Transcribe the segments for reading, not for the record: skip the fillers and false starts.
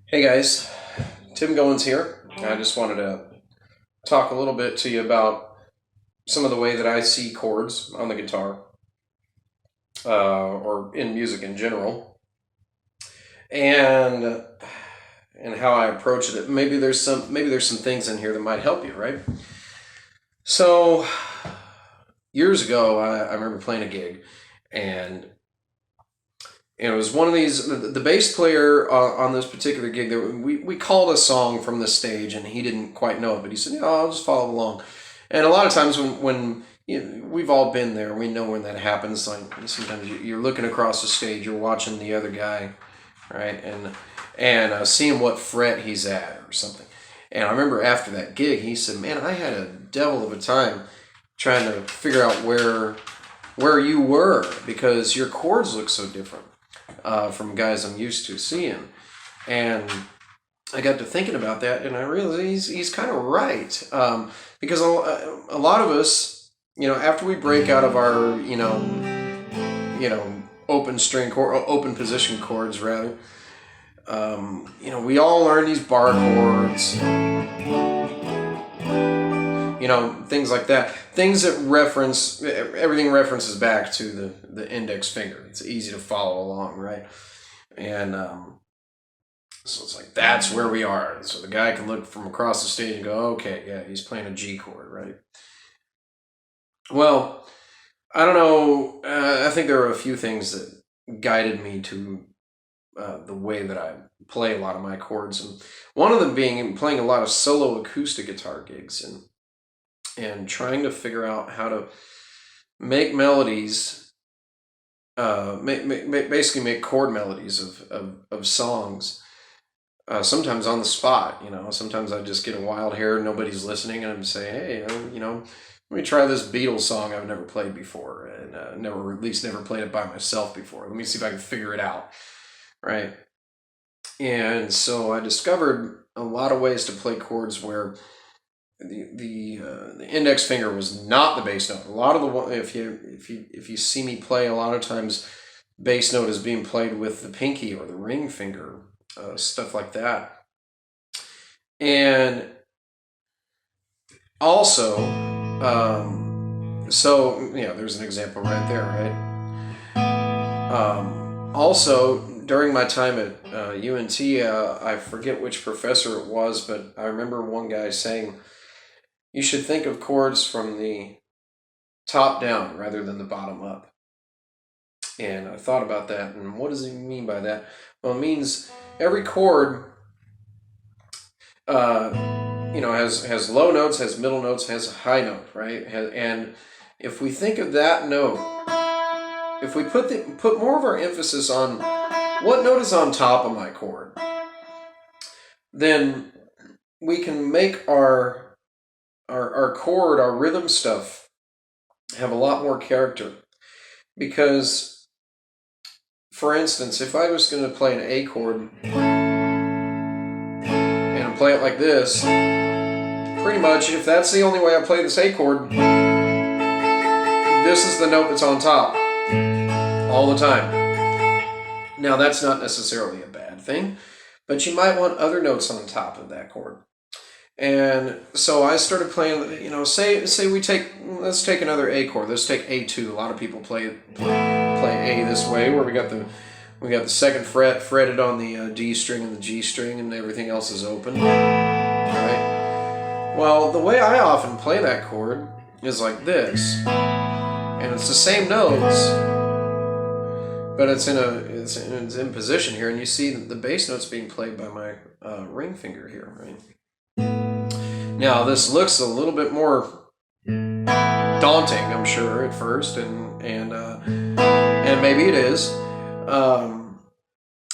Hey guys, Tim Goins here. I just wanted to talk a little bit to you about some of the way that I see chords on the guitar, or in music in general, and how I approach it. Maybe there's some things in here that might help you, right? So years ago, I remember playing a gig, and it was one of these. The bass player on this particular gig, we called a song from the stage, and he didn't quite know it, but he said, "Yeah, I'll just follow along." And a lot of times when we've all been there, we know when that happens. Like sometimes you're looking across the stage, you're watching the other guy, right, and seeing what fret he's at or something. And I remember after that gig, he said, "Man, I had a devil of a time trying to figure out where you were because your chords look so different from guys I'm used to seeing." And I got to thinking about that, and I realized he's kind of right, because a lot of us, after we break out of our, open string chord, open position chords rather, we all learn these bar chords, things like that. Things that everything references back to the index finger. It's easy to follow along, right? And so it's like, that's where we are. So the guy can look from across the stage and go, okay, yeah, he's playing a G chord, right? Well, I don't know. I think there are a few things that guided me to the way that I play a lot of my chords, and one of them being playing a lot of solo acoustic guitar gigs and trying to figure out how to make melodies, basically make chord melodies of songs. Sometimes on the spot, sometimes I just get a wild hair, nobody's listening, and I'm saying, hey, let me try this Beatles song I've never played before, and at least never played it by myself before. Let me see if I can figure it out, right? And so I discovered a lot of ways to play chords where the index finger was not the bass note. A lot of the if you see me play, a lot of times bass note is being played with the pinky or the ring finger, stuff like that. And also, there's an example right there, right? Also, during my time at UNT, I forget which professor it was, but I remember one guy saying, you should think of chords from the top down rather than the bottom up. And I thought about that, and what does he mean by that? Well, it means every chord, has low notes, has middle notes, has a high note, right? And if we think of that note, if we put more of our emphasis on what note is on top of my chord, then we can make our chord, our rhythm stuff, have a lot more character. Because, for instance, if I was going to play an A chord and play it like this, pretty much, if that's the only way I play this A chord, this is the note that's on top all the time. Now, that's not necessarily a bad thing, but you might want other notes on top of that chord. And so I started playing, let's take another A chord. Let's take A2. A lot of people play A this way, where we got the second fret fretted on the D string and the G string, and everything else is open. Right? Well, the way I often play that chord is like this, and it's the same notes, but it's in position here, and you see the bass notes being played by my ring finger here, right? Now, this looks a little bit more daunting, I'm sure, at first, and maybe it is.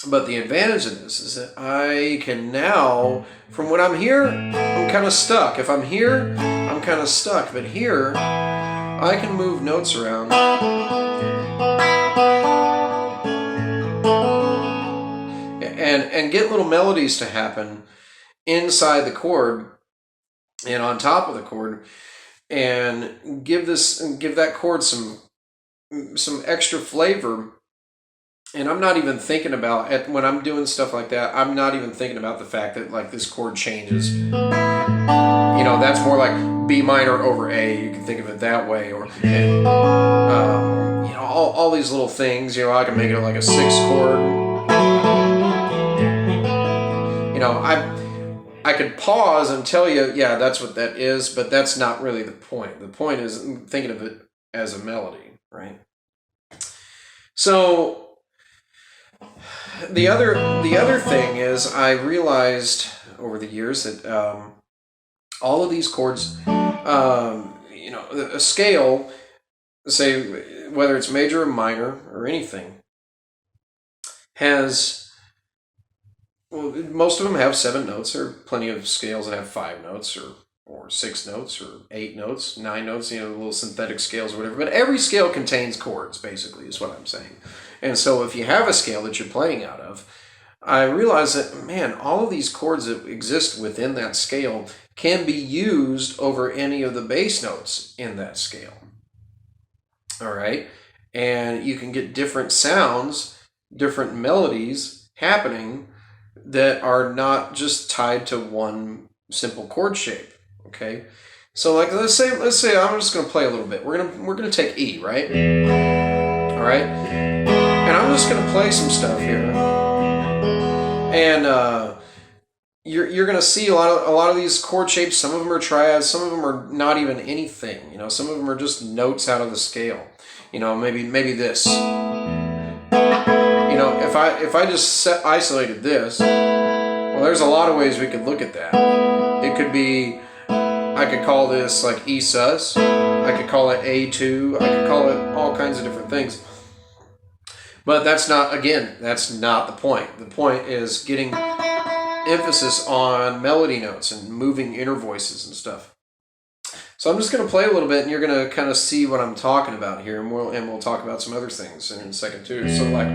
But the advantage of this is that I can now, from when I'm here, I'm kind of stuck. If I'm here, I'm kind of stuck. But here, I can move notes around. And get little melodies to happen inside the chord and on top of the chord, and give that chord some extra flavor And I'm not even thinking about, when I'm doing stuff like that, I'm not even thinking about the fact that like this chord changes. That's more like B minor over A. You can think of it that way, or all these little things. I can make it like a 6 chord. I could pause and tell you, yeah, that's what that is, but that's not really the point. The point is thinking of it as a melody, right? So the other thing is, I realized over the years that all of these chords, a scale, say whether it's major or minor or anything, most of them have 7 notes. There are plenty of scales that have 5 notes or 6 notes or 8 notes, 9 notes, little synthetic scales or whatever. But every scale contains chords, basically, is what I'm saying. And so if you have a scale that you're playing out of, I realize that, man, all of these chords that exist within that scale can be used over any of the bass notes in that scale. All right? And you can get different sounds, different melodies happening that are not just tied to one simple chord shape. Okay? So like let's say I'm just going to play a little bit. We're going to take E, right? All right? And I'm just going to play some stuff here. And you're going to see a lot of these chord shapes. Some of them are triads. Some of them are not even anything. Some of them are just notes out of the scale. Maybe this. If I just isolated this, well, there's a lot of ways we could look at that. It could be, I could call this like E sus. I could call it A2. I could call it all kinds of different things. But that's not the point. The point is getting emphasis on melody notes and moving inner voices and stuff. So I'm just going to play a little bit, and you're going to kind of see what I'm talking about here, and we'll talk about some other things in a second too. So like.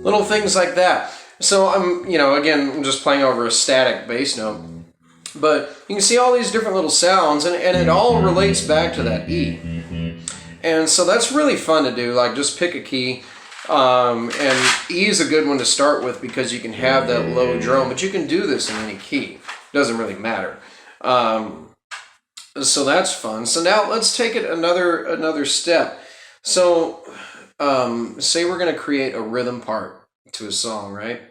Little things like that. So I'm just playing over a static bass note. But you can see all these different little sounds, and it all relates back to that E. And so that's really fun to do, like just pick a key. And E is a good one to start with because you can have that low drone, but you can do this in any key. It doesn't really matter. So that's fun. So now let's take it another step. So say we're going to create a rhythm part to a song, right?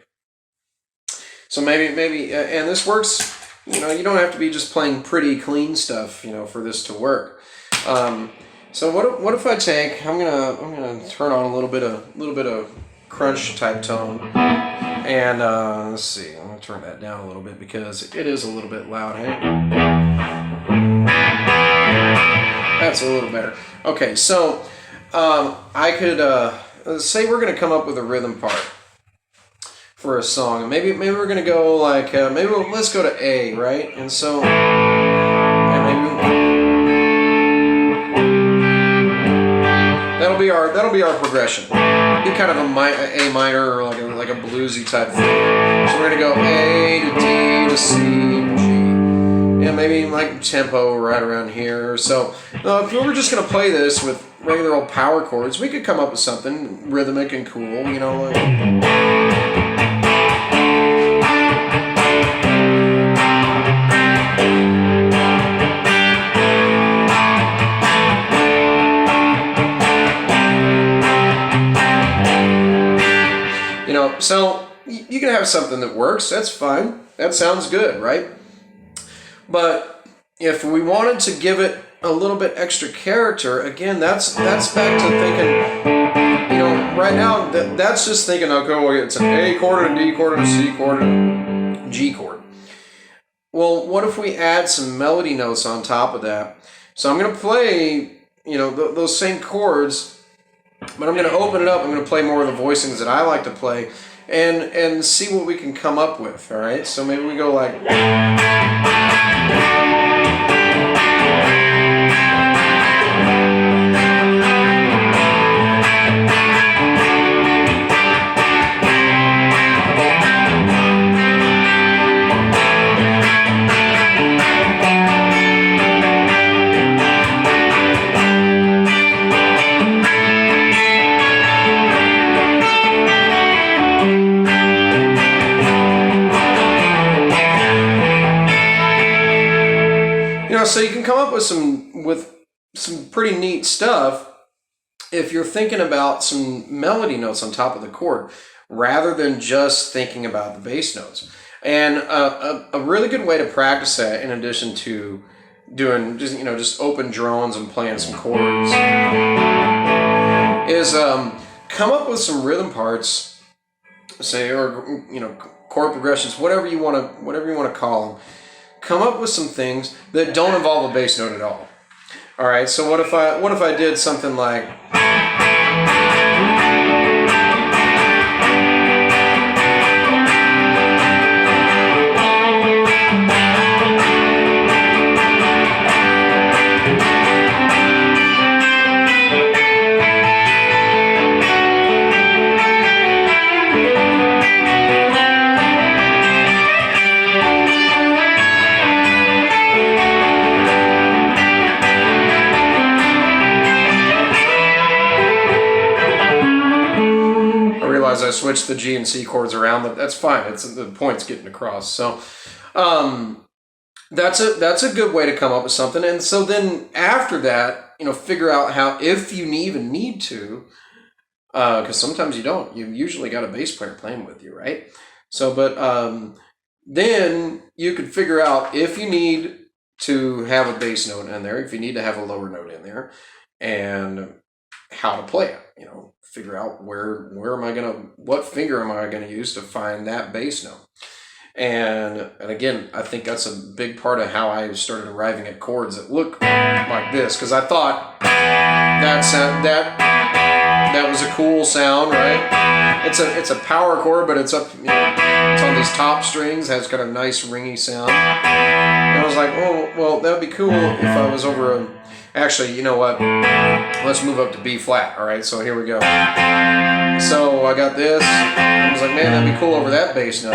So maybe, and this works. You don't have to be just playing pretty clean stuff, for this to work. So what if I take? I'm gonna turn on a little bit of crunch type tone, and let's see. I'm gonna turn that down a little bit because it is a little bit loud. Hey, that's a little better. Okay, so I could say we're gonna come up with a rhythm part for a song, and maybe we're gonna go like let's go to A, right? And so that'll be our progression. Be kind of a A minor or like a bluesy type thing. So we're gonna go A to D to C to G, and maybe like tempo right around here. So if we were just gonna play this with regular old power chords, we could come up with something rhythmic and cool, So you can have something that works. That's fine. That sounds good, right? But if we wanted to give it a little bit extra character, again, that's back to thinking, right now that's just thinking, okay, well, it's an A chord, a D chord, a C chord, and a G chord. Well, what if we add some melody notes on top of that? So I'm going to play, those same chords, but I'm going to open it up. I'm going to play more of the voicings that I like to play, and see what we can come up with. All right. So maybe we go like. So you can come up with some pretty neat stuff if you're thinking about some melody notes on top of the chord, rather than just thinking about the bass notes. And a really good way to practice that, in addition to doing just open drones and playing some chords, is come up with some rhythm parts, say, or chord progressions, whatever you want to call them. Come up with some things that don't involve a bass note at all. All right, so what if I did something like. I switched the G and C chords around, but that's fine. It's the point's getting across. So that's a good way to come up with something. And so then after that, figure out how, if you even need to, because sometimes you don't. You've usually got a bass player playing with you, right? So, but then you could figure out if you need to have a bass note in there, if you need to have a lower note in there, and how to play it. Figure out what finger am I gonna use to find that bass note. And again, I think that's a big part of how I started arriving at chords that look like this, because I thought that was a cool sound, right? It's a power chord, but it's up, it's on these top strings, has got a nice ringy sound. And I was like, oh, well, that would be cool if I was over actually, you know what? Let's move up to B flat. All right, so here we go. So I got this. I was like, man, that'd be cool over that bass note.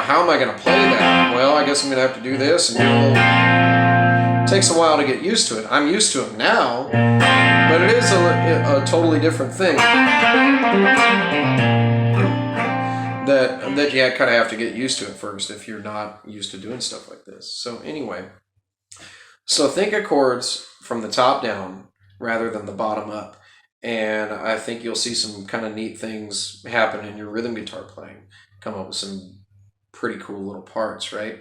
How am I going to play that? Well, I guess I'm going to have to do this and do a little. It takes a while to get used to it. I'm used to it now, but it is a totally different thing that you kind of have to get used to at first if you're not used to doing stuff like this. So anyway. So think of chords from the top down rather than the bottom up. And I think you'll see some kind of neat things happen in your rhythm guitar playing. Come up with some pretty cool little parts, right?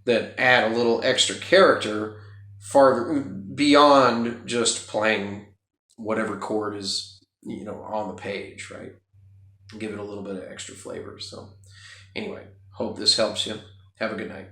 That add a little extra character farther beyond just playing whatever chord is, on the page, right? Give it a little bit of extra flavor. So anyway, hope this helps you. Have a good night.